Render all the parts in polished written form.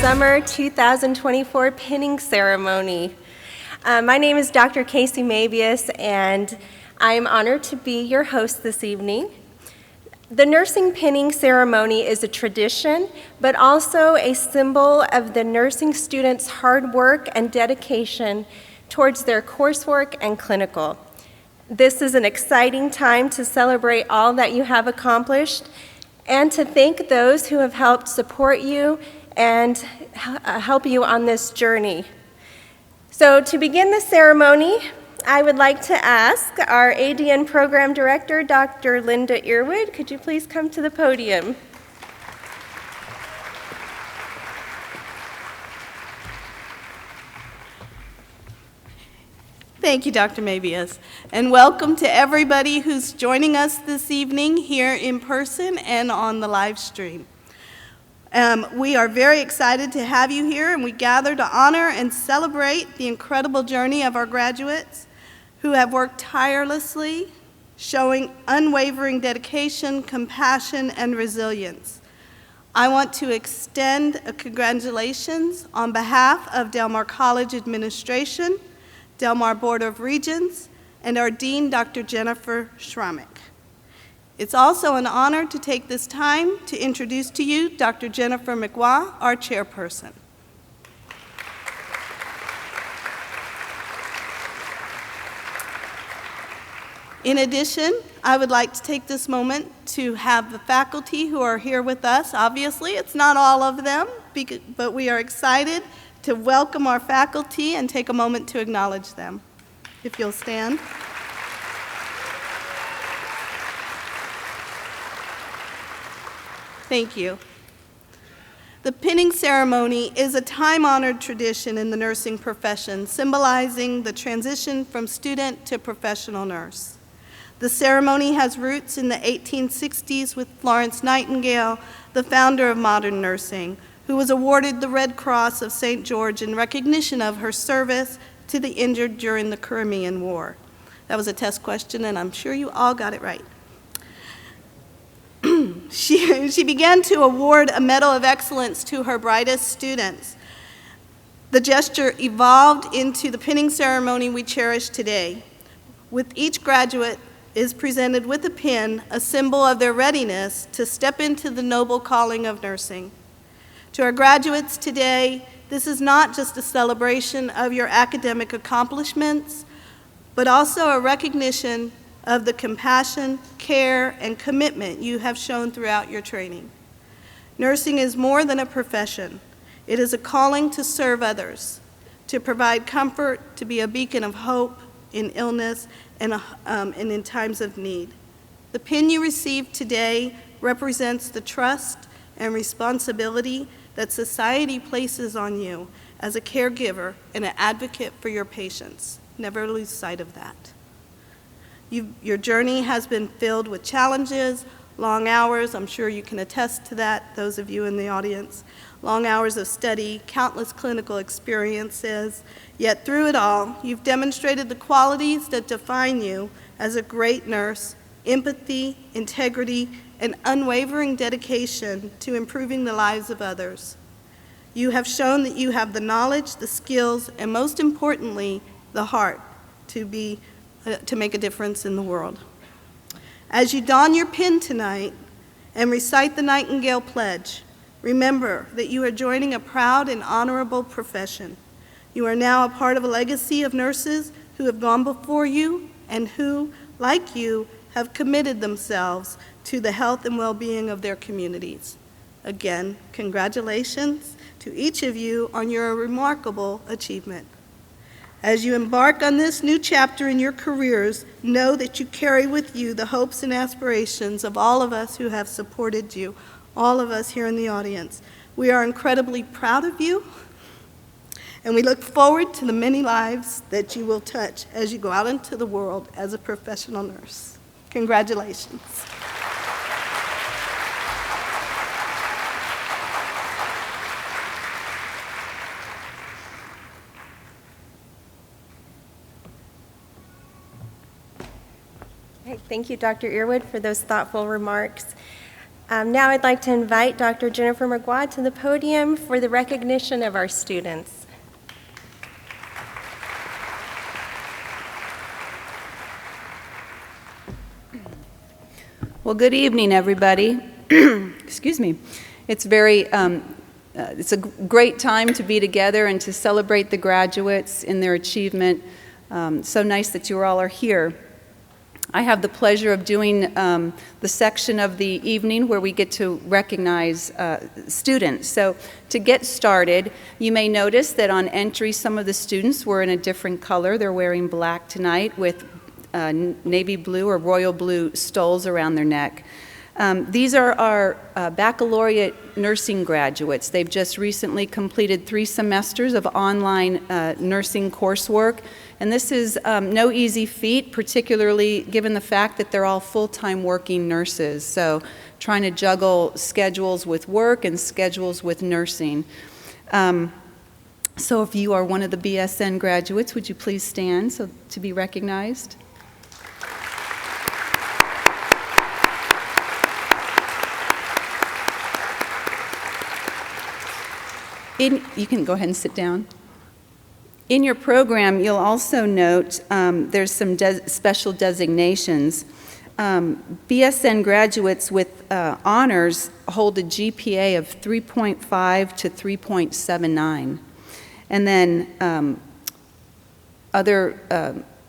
Summer 2024 pinning ceremony. My name is Dr. Casey Moebius, and I am honored to be your host this evening. The nursing pinning ceremony is a tradition, but also a symbol of the nursing students' hard work and dedication towards their coursework and clinical. This is an exciting time to celebrate all that you have accomplished and to thank those who have helped support you and help you on this journey. So to begin the ceremony, I would like to ask our ADN Program Director, Dr. Linda Earwood, could you please come to the podium? Thank you, Dr. Moebius, and welcome to everybody who's joining us this evening here in person and on the live stream. We are very excited to have you here, and we gather to honor and celebrate the incredible journey of our graduates who have worked tirelessly, showing unwavering dedication, compassion, and resilience. I want to extend a congratulations on behalf of Del Mar College Administration, Del Mar Board of Regents, and our Dean, Dr. Jennifer Schrammick. It's also an honor to take this time to introduce to you Dr. Jennifer McWha, our chairperson. In addition, I would like to take this moment to have the faculty who are here with us. Obviously, it's not all of them, but we are excited to welcome our faculty and take a moment to acknowledge them. If you'll stand. Thank you. The pinning ceremony is a time-honored tradition in the nursing profession, symbolizing the transition from student to professional nurse. The ceremony has roots in the 1860s with Florence Nightingale, the founder of modern nursing, who was awarded the Red Cross of St. George in recognition of her service to the injured during the Crimean War. That was a test question, and I'm sure you all got it right. She began to award a Medal of Excellence to her brightest students. The gesture evolved into the pinning ceremony we cherish today. With each graduate is presented with a pin, a symbol of their readiness to step into the noble calling of nursing. To our graduates today, this is not just a celebration of your academic accomplishments, but also a recognition of the compassion, care, and commitment you have shown throughout your training. Nursing is more than a profession. It is a calling to serve others, to provide comfort, to be a beacon of hope in illness and in times of need. The pin you received today represents the trust and responsibility that society places on you as a caregiver and an advocate for your patients. Never lose sight of that. Your journey has been filled with challenges, long hours, I'm sure you can attest to that, those of you in the audience, long hours of study, countless clinical experiences, yet through it all, you've demonstrated the qualities that define you as a great nurse: empathy, integrity, and unwavering dedication to improving the lives of others. You have shown that you have the knowledge, the skills, and most importantly, the heart to make a difference in the world. As you don your pin tonight and recite the Nightingale Pledge, remember that you are joining a proud and honorable profession. You are now a part of a legacy of nurses who have gone before you and who, like you, have committed themselves to the health and well-being of their communities. Again, congratulations to each of you on your remarkable achievement. As you embark on this new chapter in your careers, know that you carry with you the hopes and aspirations of all of us who have supported you, all of us here in the audience. We are incredibly proud of you, and we look forward to the many lives that you will touch as you go out into the world as a professional nurse. Congratulations. Great. Thank you, Dr. Earwood, for those thoughtful remarks. Now I'd like to invite Dr. Jennifer McWha to the podium for the recognition of our students. Well, good evening, everybody. Excuse me. It's a great time to be together and to celebrate the graduates in their achievement. So nice that you all are here. I have the pleasure of doing the section of the evening where we get to recognize students. So to get started, you may notice that on entry some of the students were in a different color. They're wearing black tonight with navy blue or royal blue stoles around their neck. These are our baccalaureate nursing graduates. They've just recently completed 3 semesters of online nursing coursework, and this is no easy feat, particularly given the fact that they're all full-time working nurses, so trying to juggle schedules with work and schedules with nursing. So if you are one of the BSN graduates, would you please stand to be recognized? You can go ahead and sit down. In your program, you'll also note there's some special designations. BSN graduates with honors hold a GPA of 3.5 to 3.79. And then other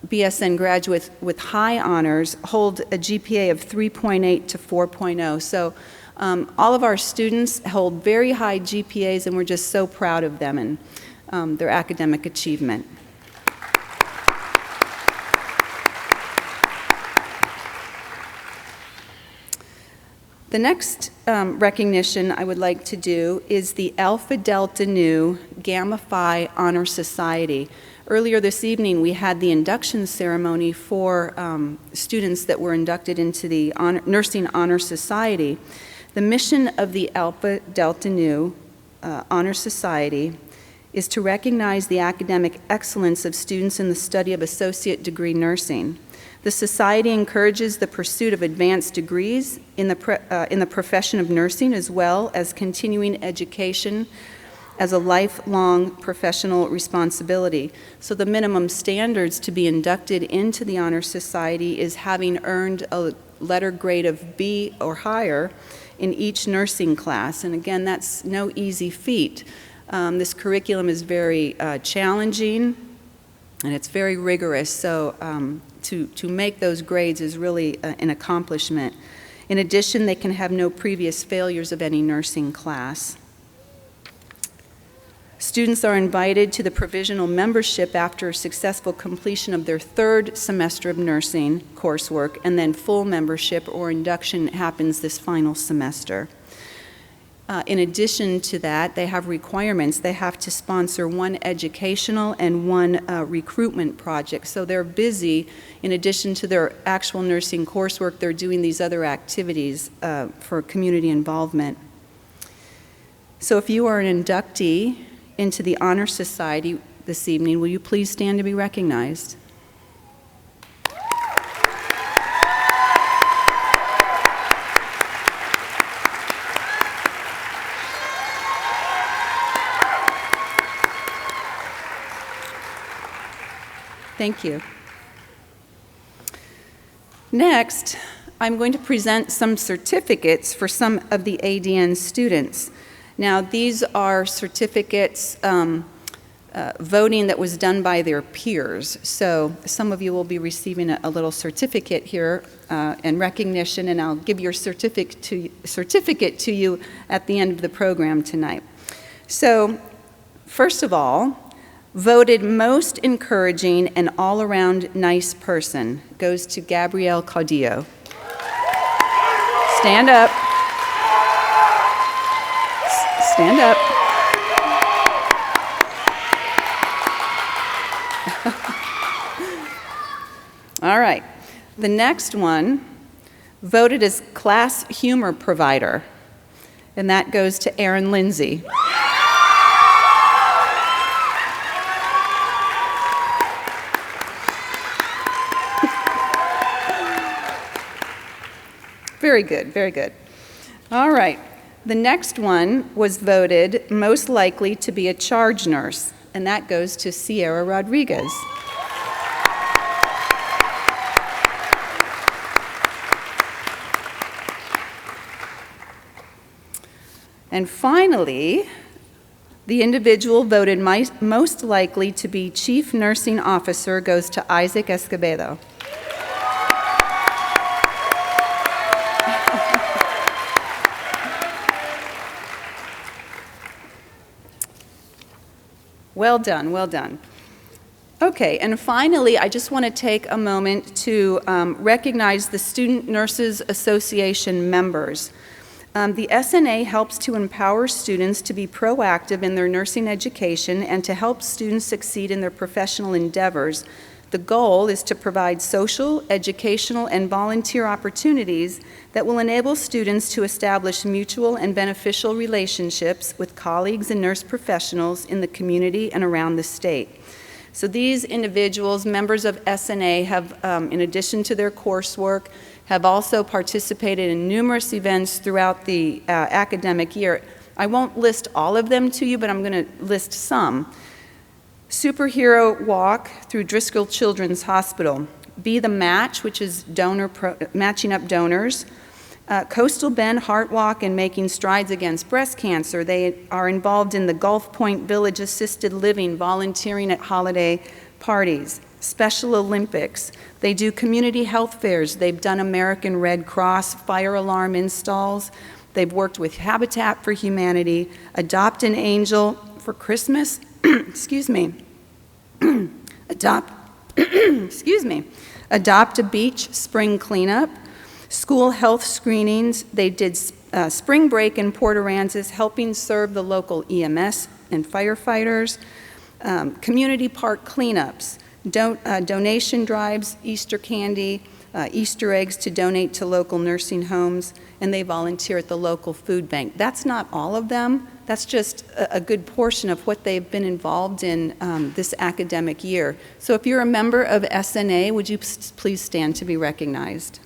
BSN graduates with high honors hold a GPA of 3.8 to 4.0. So all of our students hold very high GPAs, and we're just so proud of them and their academic achievement. The next recognition I would like to do is the Alpha Delta Nu Gamma Phi Honor Society. Earlier this evening, we had the induction ceremony for students that were inducted into the Nursing Honor Society. The mission of the Alpha Delta Nu Honor Society is to recognize the academic excellence of students in the study of associate degree nursing. The society encourages the pursuit of advanced degrees in the profession of nursing, as well as continuing education as a lifelong professional responsibility. So the minimum standards to be inducted into the Honor Society is having earned a letter grade of B or higher in each nursing class. And again, that's no easy feat. This curriculum is very challenging, and it's very rigorous, so to make those grades is really an accomplishment. In addition, they can have no previous failures of any nursing class. Students are invited to the provisional membership after successful completion of their third semester of nursing coursework, and then full membership or induction happens this final semester. In addition to that, they have requirements. They have to sponsor one educational and one recruitment project. So they're busy. In addition to their actual nursing coursework, they're doing these other activities for community involvement. So if you are an inductee into the Honor Society this evening, will you please stand to be recognized? Thank you. Next, I'm going to present some certificates for some of the ADN students. Now, these are certificates voting that was done by their peers. So some of you will be receiving a little certificate here in recognition, and I'll give your certificate to you at the end of the program tonight. So, first of all, voted most encouraging and all-around nice person goes to Gabrielle Caudillo. Stand up. Stand up. All right. The next one voted as class humor provider, and that goes to Erin Lindsay. Very good, very good. All right. The next one was voted most likely to be a charge nurse, and that goes to Sierra Rodriguez. And finally, the individual voted most likely to be chief nursing officer goes to Isaac Escobedo. Well done, well done. Okay, and finally, I just want to take a moment to recognize the Student Nurses Association members. The SNA helps to empower students to be proactive in their nursing education and to help students succeed in their professional endeavors. The goal is to provide social, educational, and volunteer opportunities that will enable students to establish mutual and beneficial relationships with colleagues and nurse professionals in the community and around the state. So these individuals, members of SNA, have, in addition to their coursework, have also participated in numerous events throughout the academic year. I won't list all of them to you, but I'm going to list some. Superhero Walk through Driscoll Children's Hospital. Be the Match, which is matching up donors. Coastal Bend Heart Walk and Making Strides Against Breast Cancer. They are involved in the Gulf Point Village Assisted Living, volunteering at holiday parties. Special Olympics. They do community health fairs. They've done American Red Cross fire alarm installs. They've worked with Habitat for Humanity, Adopt an Angel for Christmas, excuse me, Adopt a Beach Spring Cleanup, school health screenings. They did spring break in Port Aransas, helping serve the local EMS and firefighters, community park cleanups, donation drives, Easter candy, Easter eggs to donate to local nursing homes, and they volunteer at the local food bank. That's not all of them. That's just a good portion of what they've been involved in this academic year. So if you're a member of SNA, would you please stand to be recognized?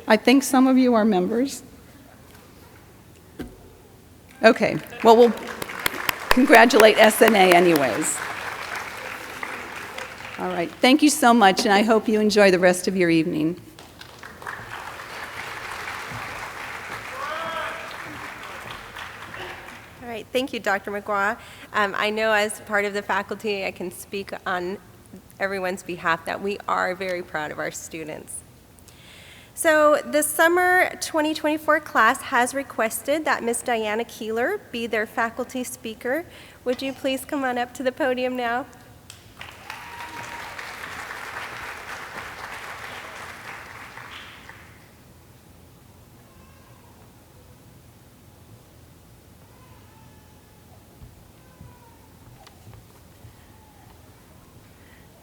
I think some of you are members. Okay, well, we'll congratulate SNA anyways. All right, thank you so much, and I hope you enjoy the rest of your evening. All right, thank you, Dr. McWha. I know as part of the faculty, I can speak on everyone's behalf that we are very proud of our students. So the summer 2024 class has requested that Ms. Diana Keeler be their faculty speaker. Would you please come on up to the podium now?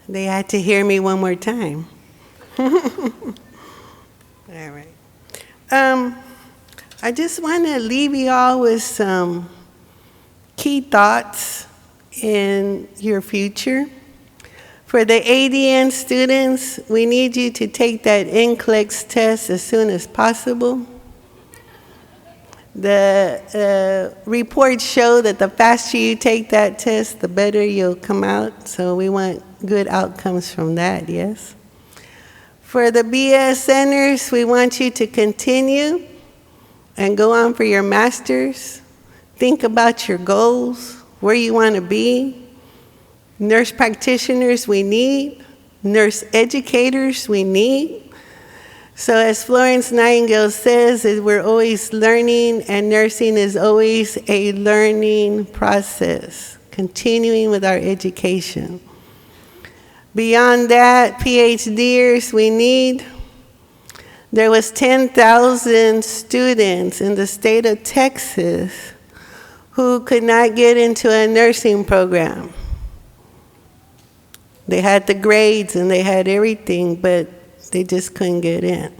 They had to hear me one more time. All right. I just want to leave you all with some key thoughts in your future. For the ADN students, we need you to take that NCLEX test as soon as possible. The reports show that the faster you take that test, the better you'll come out. So we want good outcomes from that, yes? For the BS centers, we want you to continue and go on for your master's. Think about your goals, where you want to be. Nurse practitioners, we need. Nurse educators, we need. So as Florence Nightingale says, we're always learning, and nursing is always a learning process, continuing with our education. Beyond that, PhDers we need. There was 10,000 students in the state of Texas who could not get into a nursing program. They had the grades and they had everything, but they just couldn't get in.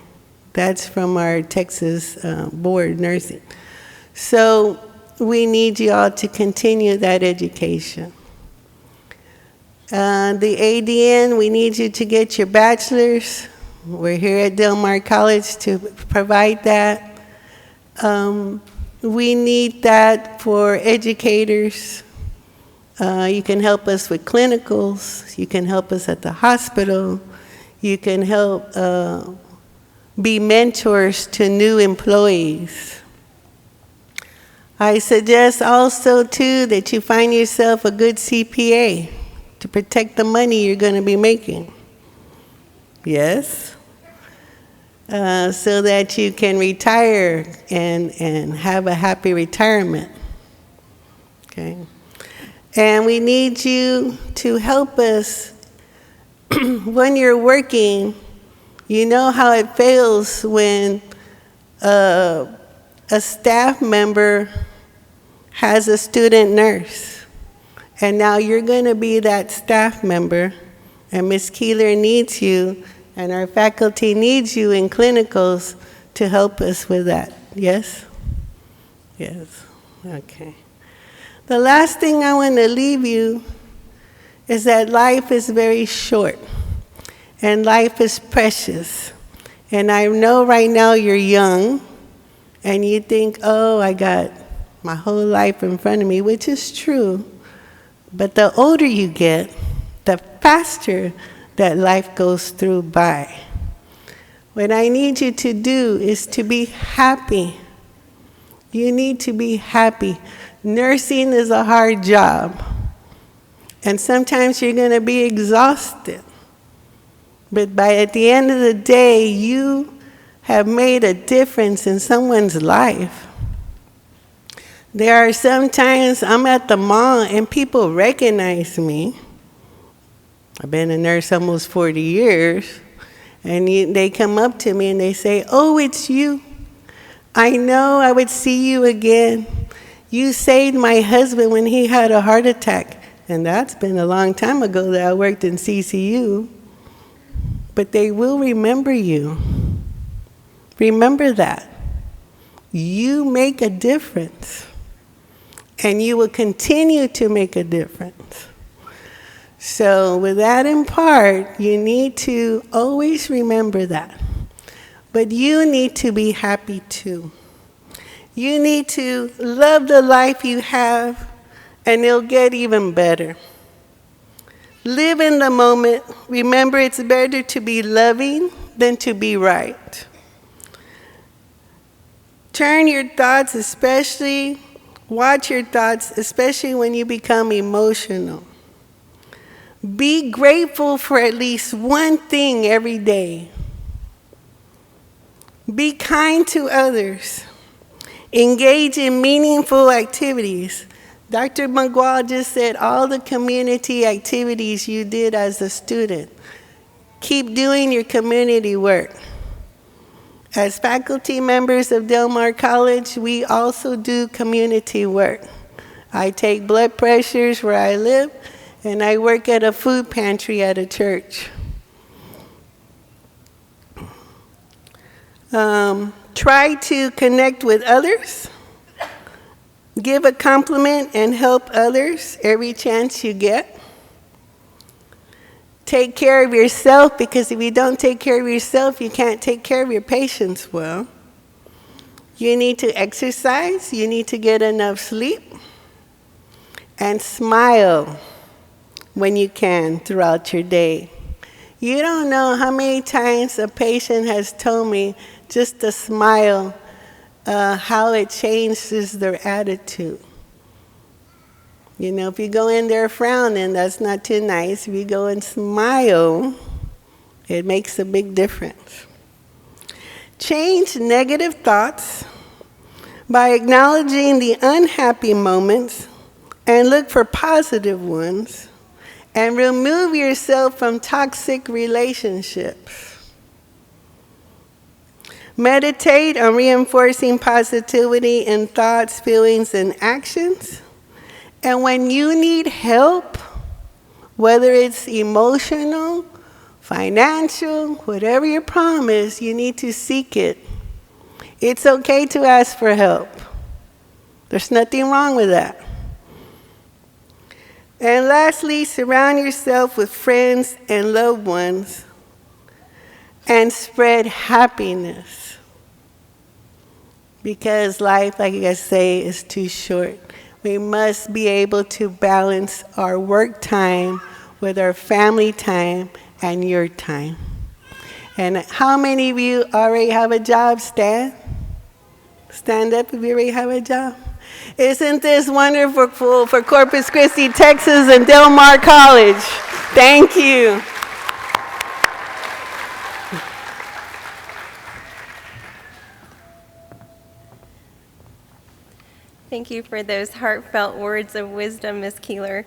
That's from our Texas board nursing. So we need you all to continue that education. The ADN, we need you to get your bachelor's. We're here at Del Mar College to provide that. We need that for educators. You can help us with clinicals. You can help us at the hospital. You can help be mentors to new employees. I suggest also, too, that you find yourself a good CPA to protect the money you're going to be making. Yes? So that you can retire and have a happy retirement. Okay? And we need you to help us when you're working. You know how it feels when a staff member has a student nurse. And now you're going to be that staff member, and Ms. Keeler needs you, and our faculty needs you in clinicals to help us with that. Yes? Yes. Okay. The last thing I want to leave you is that life is very short, and life is precious. And I know right now you're young, and you think, oh, I got my whole life in front of me, which is true. But the older you get, the faster that life goes through by. What I need you to do is to be happy. You need to be happy. Nursing is a hard job. And sometimes you're going to be exhausted. But at the end of the day, you have made a difference in someone's life. There are some times I'm at the mall and people recognize me. I've been a nurse almost 40 years. And they come up to me and they say, oh, it's you. I know I would see you again. You saved my husband when he had a heart attack. And that's been a long time ago that I worked in CCU. But they will remember you. Remember that. You make a difference. And you will continue to make a difference. So with that in part, you need to always remember that. But you need to be happy too. You need to love the life you have, and it'll get even better. Live in the moment. Remember, it's better to be loving than to be right. Turn your thoughts, watch your thoughts, especially when you become emotional. Be grateful for at least one thing every day. Be kind to others. Engage in meaningful activities. Dr. McWha just said all the community activities you did as a student. Keep doing your community work. As faculty members of Del Mar College, we also do community work. I take blood pressures where I live, and I work at a food pantry at a church. Try to connect with others. Give a compliment and help others every chance you get. Take care of yourself, because if you don't take care of yourself, you can't take care of your patients well. You need to exercise. You need to get enough sleep. And smile when you can throughout your day. You don't know how many times a patient has told me just a smile, how it changes their attitude. You know, if you go in there frowning, that's not too nice. If you go and smile, it makes a big difference. Change negative thoughts by acknowledging the unhappy moments and look for positive ones, and remove yourself from toxic relationships. Meditate on reinforcing positivity in thoughts, feelings, and actions. And when you need help, whether it's emotional, financial, whatever your problem is, you need to seek it. It's okay to ask for help. There's nothing wrong with that. And lastly, surround yourself with friends and loved ones and spread happiness. Because life, like I say, is too short. We must be able to balance our work time with our family time and your time. And how many of you already have a job? Stand up if you already have a job. Isn't this wonderful for Corpus Christi, Texas, and Del Mar College? Thank you. Thank you for those heartfelt words of wisdom, Ms. Keeler.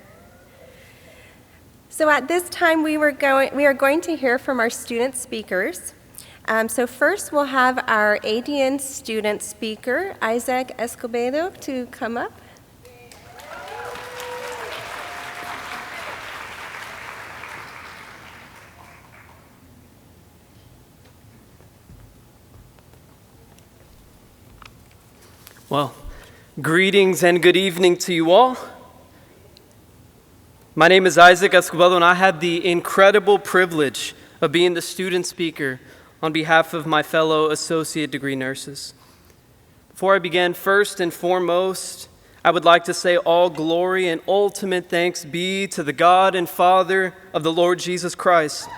So at this time, we are going to hear from our student speakers. So first, we'll have our ADN student speaker, Isaac Escobedo, to come up. Well, greetings and good evening to you all. My name is Isaac Escobedo, and I had the incredible privilege of being the student speaker on behalf of my fellow associate degree nurses. Before I begin, first and foremost, I would like to say all glory and ultimate thanks be to the God and Father of the Lord Jesus Christ.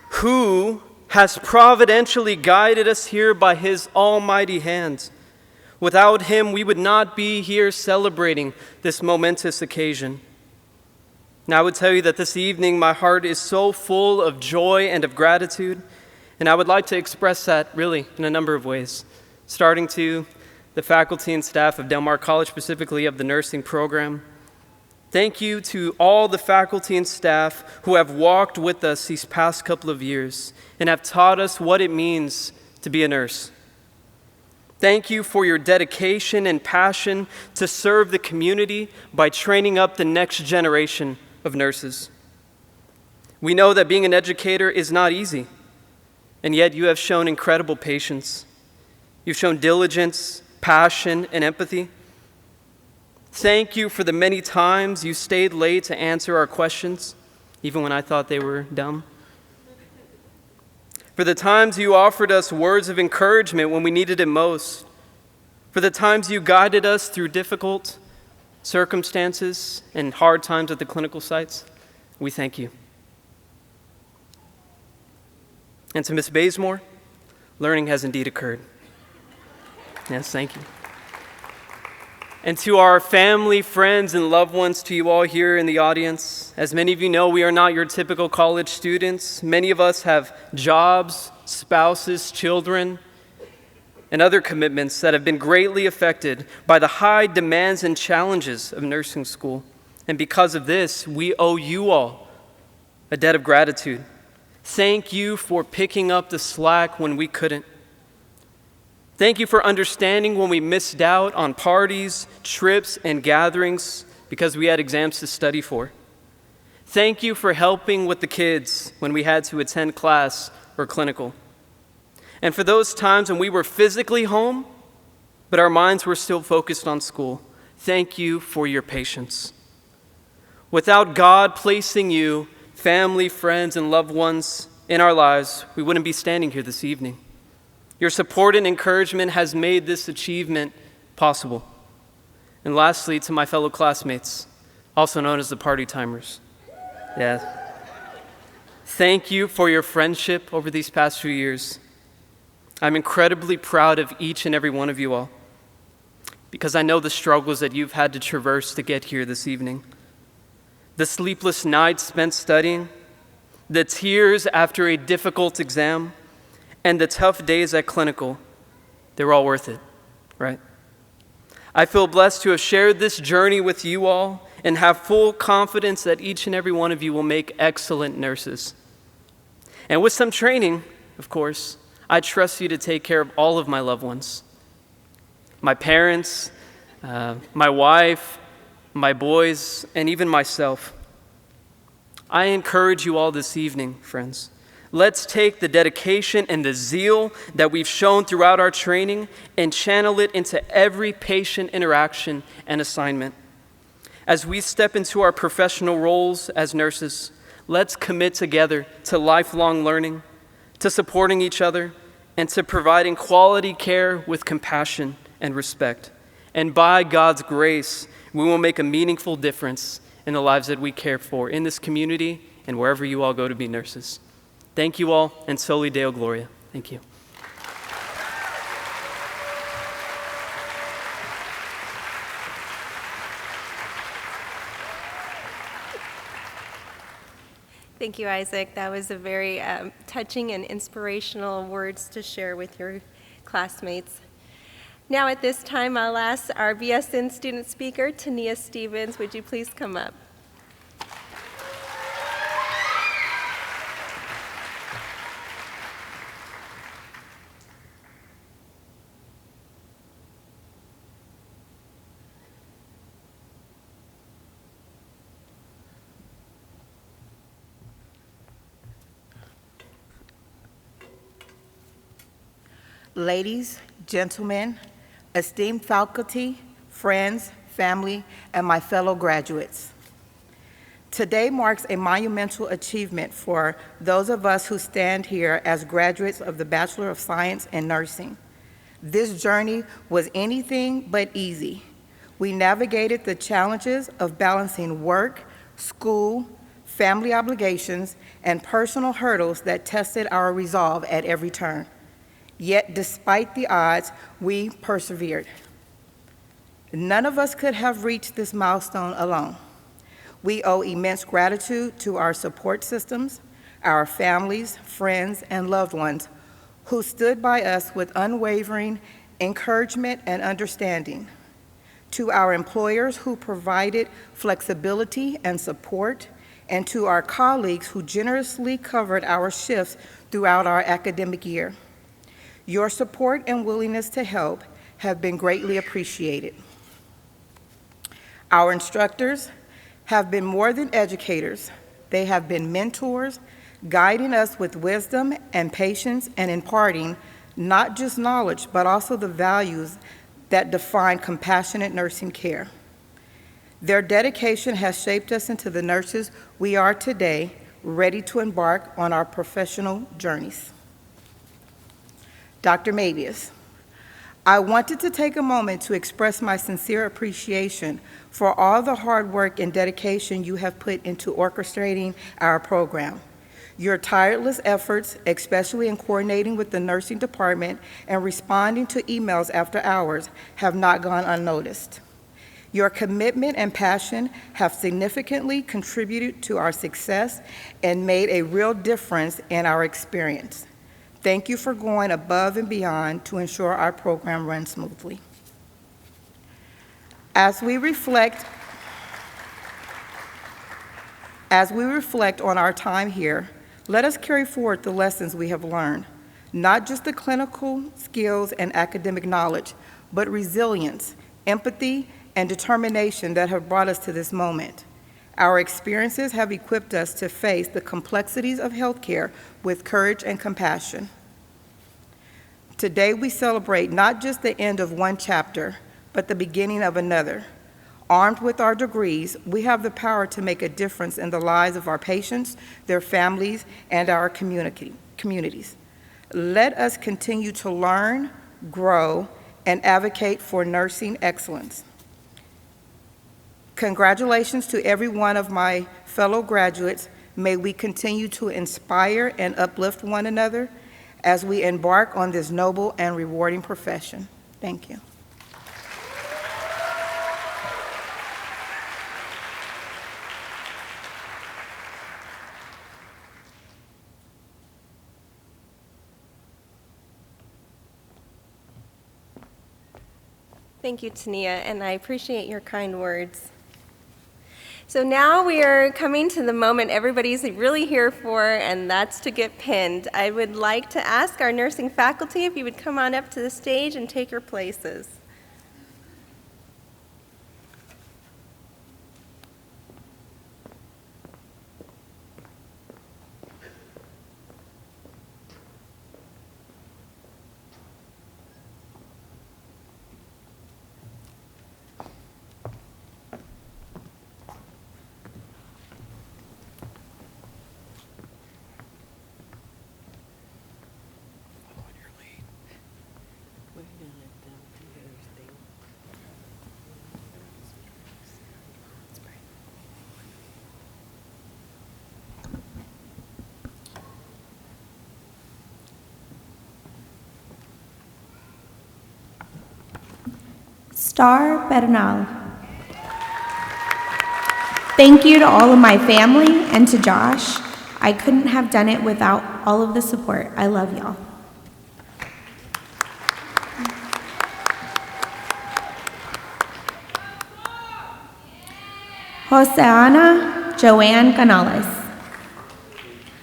Who has providentially guided us here by his almighty hand. Without him, we would not be here celebrating this momentous occasion. Now, I would tell you that this evening my heart is so full of joy and of gratitude, and I would like to express that really in a number of ways, starting to the faculty and staff of Del Mar College, specifically of the nursing program. Thank you to all the faculty and staff who have walked with us these past couple of years and have taught us what it means to be a nurse. Thank you for your dedication and passion to serve the community by training up the next generation of nurses. We know that being an educator is not easy, and yet you have shown incredible patience. You've shown diligence, passion, and empathy. Thank you for the many times you stayed late to answer our questions even when I thought they were dumb. For the times you offered us words of encouragement when we needed it most. For the times you guided us through difficult circumstances and hard times at the clinical sites, we thank you. And to Ms. Bazemore, learning has indeed occurred. Yes, thank you. And to our family, friends, and loved ones, to you all here in the audience, as many of you know, we are not your typical college students. Many of us have jobs, spouses, children, and other commitments that have been greatly affected by the high demands and challenges of nursing school. And because of this, we owe you all a debt of gratitude. Thank you for picking up the slack when we couldn't. Thank you for understanding when we missed out on parties, trips, and gatherings because we had exams to study for. Thank you for helping with the kids when we had to attend class or clinical. And for those times when we were physically home, but our minds were still focused on school, thank you for your patience. Without God placing you, family, friends, and loved ones in our lives, we wouldn't be standing here this evening. Your support and encouragement has made this achievement possible. And lastly, to my fellow classmates, also known as the party timers. Yes. Thank you for your friendship over these past few years. I'm incredibly proud of each and every one of you all because I know the struggles that you've had to traverse to get here this evening. The sleepless nights spent studying, the tears after a difficult exam, and the tough days at clinical, they're all worth it, right? I feel blessed to have shared this journey with you all and have full confidence that each and every one of you will make excellent nurses. And with some training, of course, I trust you to take care of all of my loved ones. My parents, my wife, my boys, and even myself. I encourage you all this evening, friends. Let's take the dedication and the zeal that we've shown throughout our training and channel it into every patient interaction and assignment. As we step into our professional roles as nurses, let's commit together to lifelong learning, to supporting each other, and to providing quality care with compassion and respect. And by God's grace, we will make a meaningful difference in the lives that we care for in this community and wherever you all go to be nurses. Thank you all, and Soli Deo Gloria. Thank you. Thank you, Isaac. That was a very touching and inspirational words to share with your classmates. Now at this time, I'll ask our BSN student speaker, Tania Stevens. Would you please come up? Ladies, gentlemen, esteemed faculty, friends, family, and my fellow graduates. Today marks a monumental achievement for those of us who stand here as graduates of the Bachelor of Science in Nursing. This journey was anything but easy. We navigated the challenges of balancing work, school, family obligations, and personal hurdles that tested our resolve at every turn. Yet, despite the odds, we persevered. None of us could have reached this milestone alone. We owe immense gratitude to our support systems, our families, friends, and loved ones who stood by us with unwavering encouragement and understanding, to our employers who provided flexibility and support, and to our colleagues who generously covered our shifts throughout our academic year. Your support and willingness to help have been greatly appreciated. Our instructors have been more than educators. They have been mentors, guiding us with wisdom and patience and imparting not just knowledge, but also the values that define compassionate nursing care. Their dedication has shaped us into the nurses we are today, ready to embark on our professional journeys. Dr. Moebius, I wanted to take a moment to express my sincere appreciation for all the hard work and dedication you have put into orchestrating our program. Your tireless efforts, especially in coordinating with the nursing department and responding to emails after hours, have not gone unnoticed. Your commitment and passion have significantly contributed to our success and made a real difference in our experience. Thank you for going above and beyond to ensure our program runs smoothly. As we reflect on our time here, let us carry forward the lessons we have learned, not just the clinical skills and academic knowledge, but resilience, empathy, and determination that have brought us to this moment. Our experiences have equipped us to face the complexities of healthcare with courage and compassion. Today we celebrate not just the end of one chapter, but the beginning of another. Armed with our degrees, we have the power to make a difference in the lives of our patients, their families, and our communities. Let us continue to learn, grow, and advocate for nursing excellence. Congratulations to every one of my fellow graduates. May we continue to inspire and uplift one another as we embark on this noble and rewarding profession. Thank you. Thank you, Tania, and I appreciate your kind words. So now we are coming to the moment everybody's really here for, and that's to get pinned. I would like to ask our nursing faculty if you would come on up to the stage and take your places. Star Bernal. Thank you to all of my family and to Josh. I couldn't have done it without all of the support. I love y'all. Joseana Joanne Canales.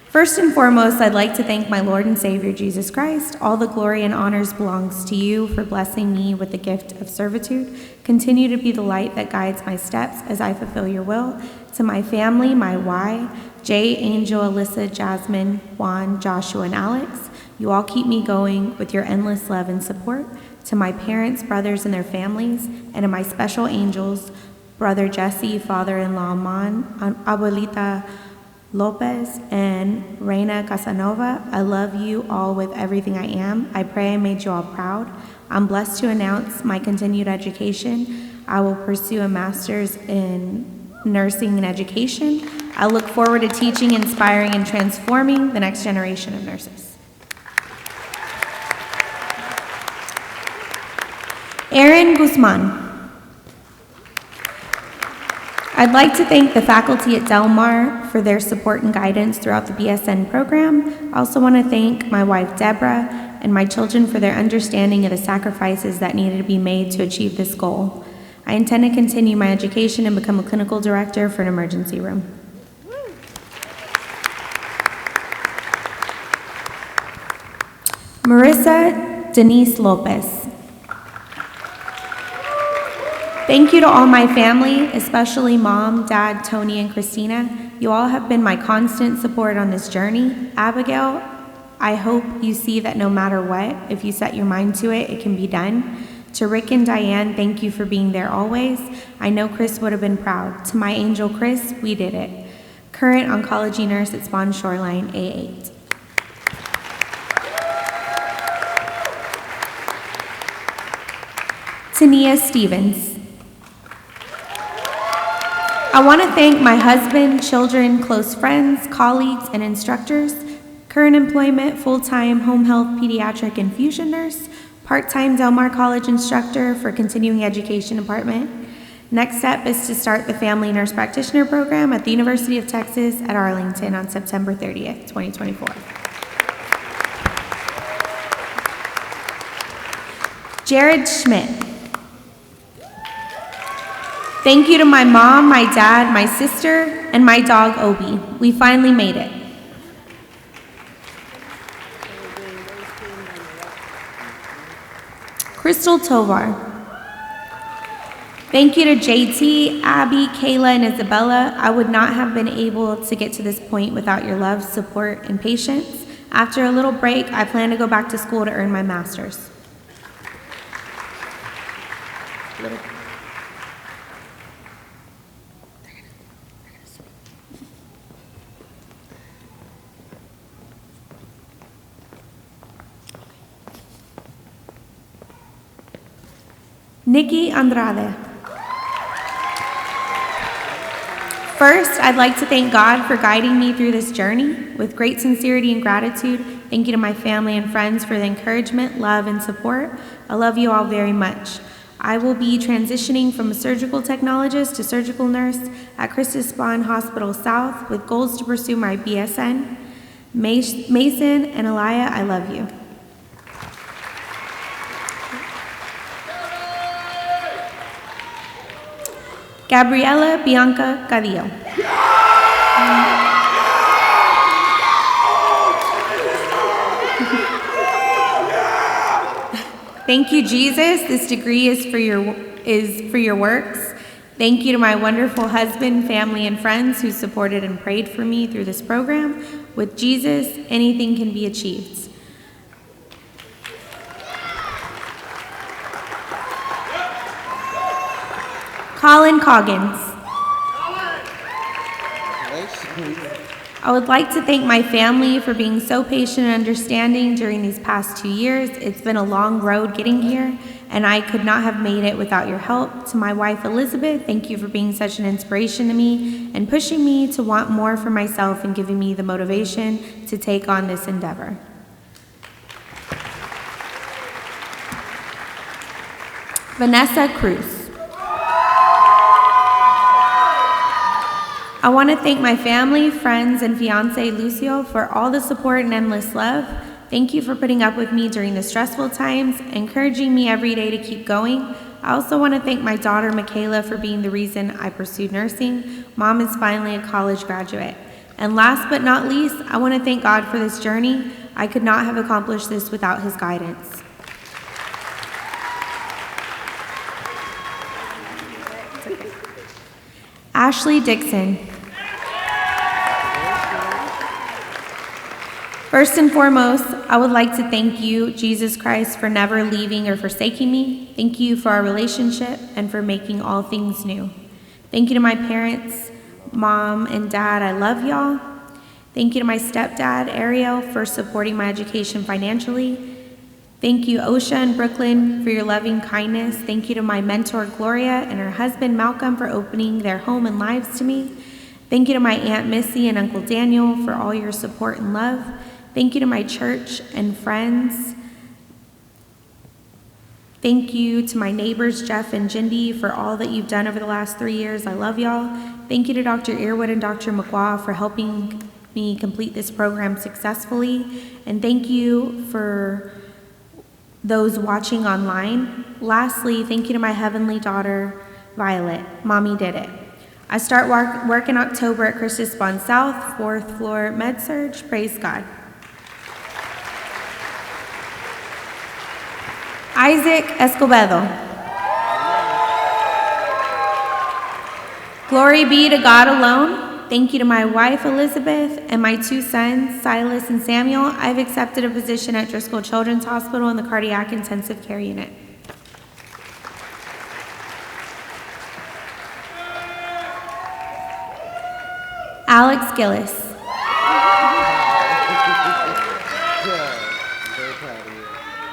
First and foremost, I'd like to thank my Lord and Savior Jesus Christ. All the glory and honors belongs to you for blessing me with the gift of servitude. Continue to be the light that guides my steps as I fulfill your will. To my family, my Y, Jay, Angel, Alyssa, Jasmine, Juan, Joshua, and Alex, you all keep me going with your endless love and support. To my parents, brothers, and their families, and to my special angels, Brother Jesse, father-in-law Mon, Abuelita Lopez, and Reina Casanova, I love you all with everything I am. I pray I made you all proud. I'm blessed to announce my continued education. I will pursue a master's in nursing and education. I look forward to teaching, inspiring, and transforming the next generation of nurses. Erin Guzman. I'd like to thank the faculty at Del Mar for their support and guidance throughout the BSN program. I also want to thank my wife, Deborah, and my children for their understanding of the sacrifices that needed to be made to achieve this goal. I intend to continue my education and become a clinical director for an emergency room. Marissa Denise Lopez. Thank you to all my family, especially Mom, Dad, Tony, and Christina. You all have been my constant support on this journey. Abigail, I hope you see that no matter what, if you set your mind to it, it can be done. To Rick and Diane, thank you for being there always. I know Chris would have been proud. To my angel Chris, we did it. Current oncology nurse at Spawn Shoreline, A8. Tania Stevens. I want to thank my husband, children, close friends, colleagues, and instructors. Current employment, full-time home health pediatric infusion nurse, part-time Del Mar College instructor for continuing education department. Next step is to start the family nurse practitioner program at the University of Texas at Arlington on September 30th, 2024. Jared Schmidt. Thank you to my mom, my dad, my sister, and my dog, Obi. We finally made it. Crystal Tovar. Thank you to JT, Abby, Kayla, and Isabella. I would not have been able to get to this point without your love, support, and patience. After a little break, I plan to go back to school to earn my master's. Nikki Andrade. First, I'd like to thank God for guiding me through this journey. With great sincerity and gratitude, thank you to my family and friends for the encouragement, love, and support. I love you all very much. I will be transitioning from a surgical technologist to surgical nurse at Christus Spawn Hospital South with goals to pursue my BSN. Mason and Elia, I love you. Gabriela Bianca Cadillo. Thank you, Jesus. This degree is for your works. Thank you to my wonderful husband, family, and friends who supported and prayed for me through this program. With Jesus, anything can be achieved. Colin Coggins. I would like to thank my family for being so patient and understanding during these past 2 years. It's been a long road getting here, and I could not have made it without your help. To my wife, Elizabeth, thank you for being such an inspiration to me and pushing me to want more for myself and giving me the motivation to take on this endeavor. Vanessa Cruz. I want to thank my family, friends, and fiance Lucio for all the support and endless love. Thank you for putting up with me during the stressful times, encouraging me every day to keep going. I also want to thank my daughter Michaela for being the reason I pursued nursing. Mom is finally a college graduate. And last but not least, I want to thank God for this journey. I could not have accomplished this without His guidance. Ashley Dixon. First and foremost, I would like to thank you, Jesus Christ, for never leaving or forsaking me. Thank you for our relationship and for making all things new. Thank you to my parents, Mom and Dad, I love y'all. Thank you to my stepdad, Ariel, for supporting my education financially. Thank you, Osha and Brooklyn, for your loving kindness. Thank you to my mentor, Gloria, and her husband, Malcolm, for opening their home and lives to me. Thank you to my Aunt Missy and Uncle Daniel for all your support and love. Thank you to my church and friends. Thank you to my neighbors, Jeff and Jindy, for all that you've done over the last 3 years. I love y'all. Thank you to Dr. Earwood and Dr. McWha for helping me complete this program successfully. And thank you for those watching online. Lastly, thank you to my heavenly daughter, Violet. Mommy did it. I start work in October at Christus Spawn South, 4th floor med-surg. Praise God. Isaac Escobedo. Glory be to God alone. Thank you to my wife, Elizabeth, and my 2 sons, Silas and Samuel. I've accepted a position at Driscoll Children's Hospital in the Cardiac Intensive Care Unit. Alex Gillis.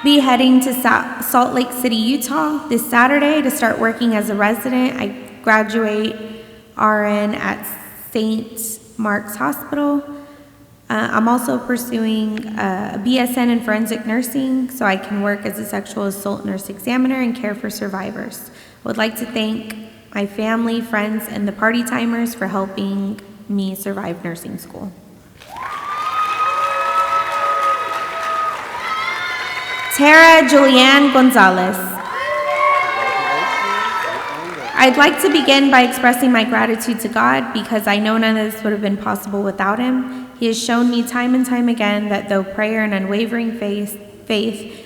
Be heading to Salt Lake City, Utah this Saturday to start working as a resident. I graduate RN at St. Mark's Hospital. I'm also pursuing a BSN in forensic nursing so I can work as a sexual assault nurse examiner and care for survivors. I would like to thank my family, friends, and the party timers for helping me survive nursing school. Tara Julianne Gonzalez. I'd like to begin by expressing my gratitude to God because I know none of this would have been possible without Him. He has shown me time and time again that though prayer and unwavering faith,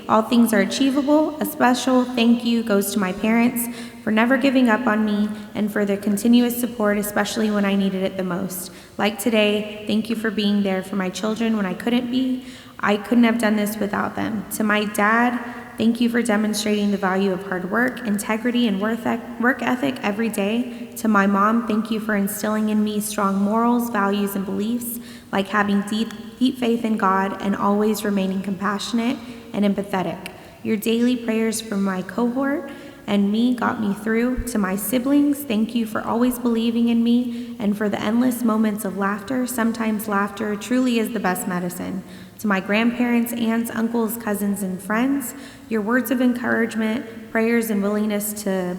all things are achievable. A special thank you goes to my parents for never giving up on me and for their continuous support, especially when I needed it the most. Like today, thank you for being there for my children when I couldn't be. I couldn't have done this without them. To my dad, thank you for demonstrating the value of hard work, integrity, and work ethic every day. To my mom, thank you for instilling in me strong morals, values, and beliefs, like having deep faith in God and always remaining compassionate and empathetic. Your daily prayers for my cohort and me got me through. To my siblings, thank you for always believing in me and for the endless moments of laughter. Sometimes laughter truly is the best medicine. To my grandparents, aunts, uncles, cousins, and friends, your words of encouragement, prayers, and willingness to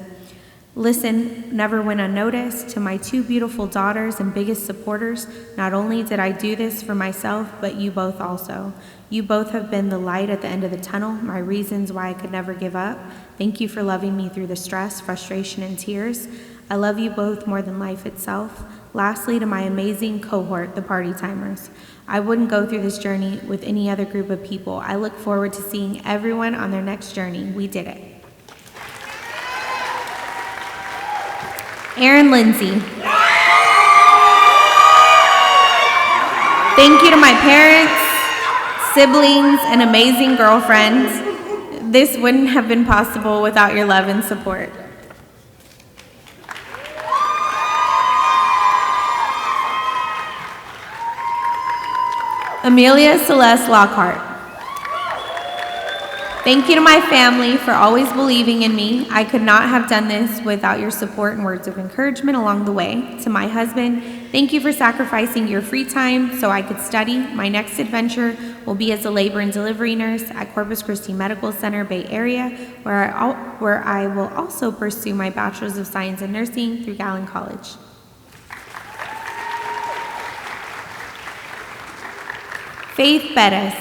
listen never went unnoticed. To my two beautiful daughters and biggest supporters, not only did I do this for myself, but you both also. You both have been the light at the end of the tunnel, my reasons why I could never give up. Thank you for loving me through the stress, frustration, and tears. I love you both more than life itself. Lastly, to my amazing cohort, the Party Timers. I wouldn't go through this journey with any other group of people. I look forward to seeing everyone on their next journey. We did it. Aaron Lindsay. Thank you to my parents, siblings, and amazing girlfriends. This wouldn't have been possible without your love and support. Amelia Celeste Lockhart. Thank you to my family for always believing in me. I could not have done this without your support and words of encouragement along the way. To my husband, thank you for sacrificing your free time so I could study. My next adventure will be as a labor and delivery nurse at Corpus Christi Medical Center, Bay Area, where I will also pursue my Bachelor's of Science in Nursing through Gallon College. Faith Bettis.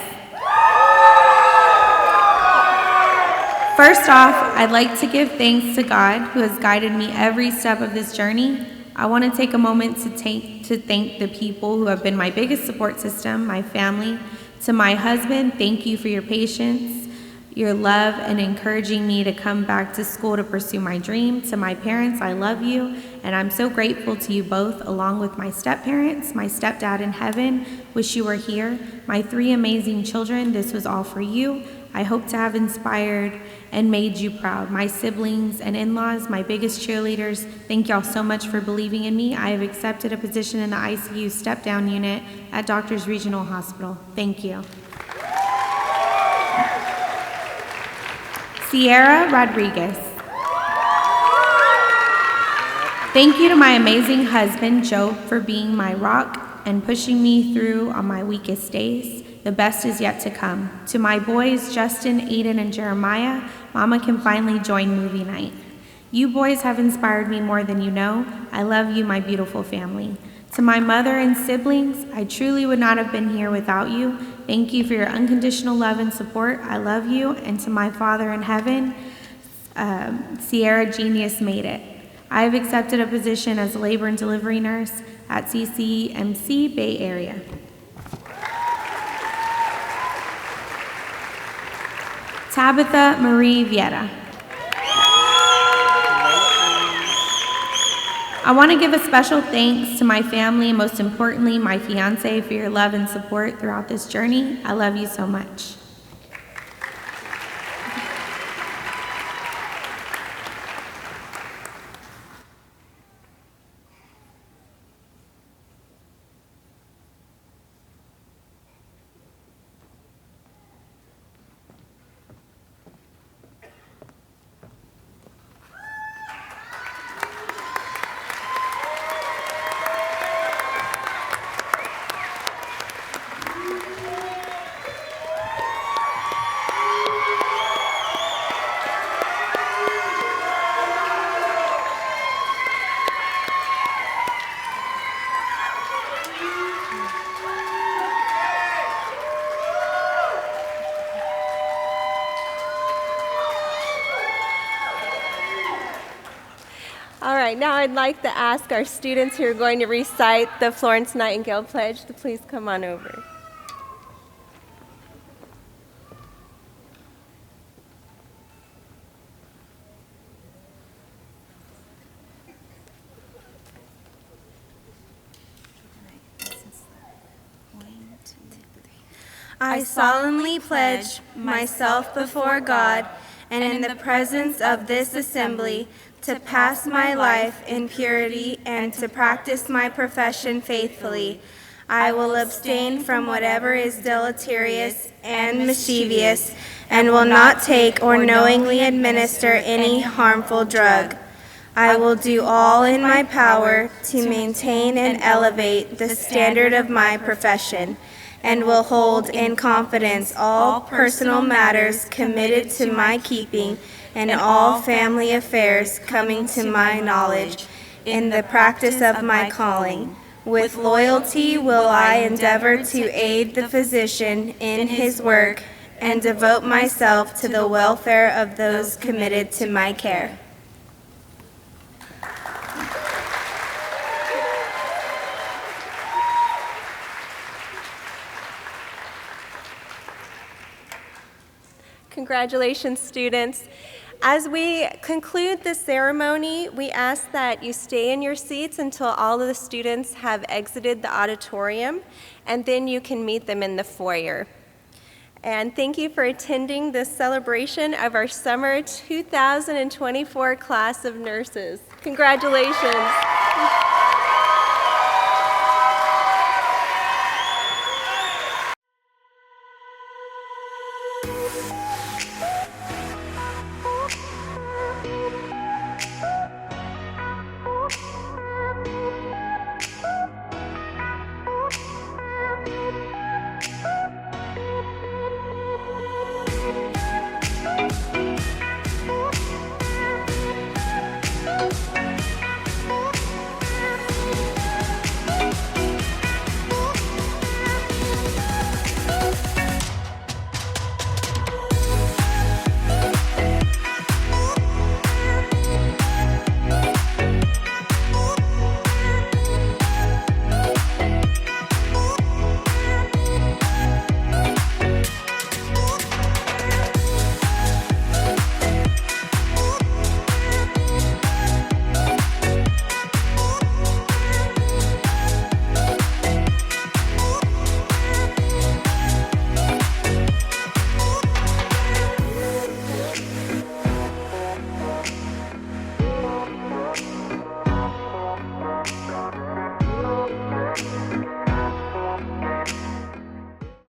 First off, I'd like to give thanks to God who has guided me every step of this journey. I want to take a moment to thank the people who have been my biggest support system, my family. To my husband, thank you for your patience, your love, and encouraging me to come back to school to pursue my dream. To my parents, I love you, and I'm so grateful to you both, along with my step-parents, my stepdad in heaven. Wish you were here. My three amazing children, this was all for you. I hope to have inspired and made you proud. My siblings and in-laws, my biggest cheerleaders, thank y'all so much for believing in me. I have accepted a position in the ICU step-down unit at Doctors Regional Hospital. Thank you. Sierra Rodriguez. Thank you to my amazing husband, Joe, for being my rock and pushing me through on my weakest days. The best is yet to come. To my boys, Justin, Aiden, and Jeremiah, Mama can finally join movie night. You boys have inspired me more than you know. I love you, my beautiful family. To my mother and siblings, I truly would not have been here without you. Thank you for your unconditional love and support. I love you. And to my Father in heaven, Sierra Genius made it. I have accepted a position as a labor and delivery nurse at CCMC Bay Area. Tabitha Marie Viera. I want to give a special thanks to my family and most importantly, my fiance for your love and support throughout this journey. I love you so much. right, now I'd like to ask our students who are going to recite the Florence Nightingale Pledge to please come on over. I solemnly pledge myself before God and in the presence of this assembly to pass my life in purity and to practice my profession faithfully. I will abstain from whatever is deleterious and mischievous and will not take or knowingly administer any harmful drug. I will do all in my power to maintain and elevate the standard of my profession, and will hold in confidence all personal matters committed to my keeping and all family affairs coming to my knowledge in the practice of my calling. With loyalty will I endeavor to aid the physician in his work and devote myself to the welfare of those committed to my care. Congratulations, students. As we conclude the ceremony, we ask that you stay in your seats until all of the students have exited the auditorium, and then you can meet them in the foyer. And thank you for attending this celebration of our summer 2024 class of nurses. Congratulations.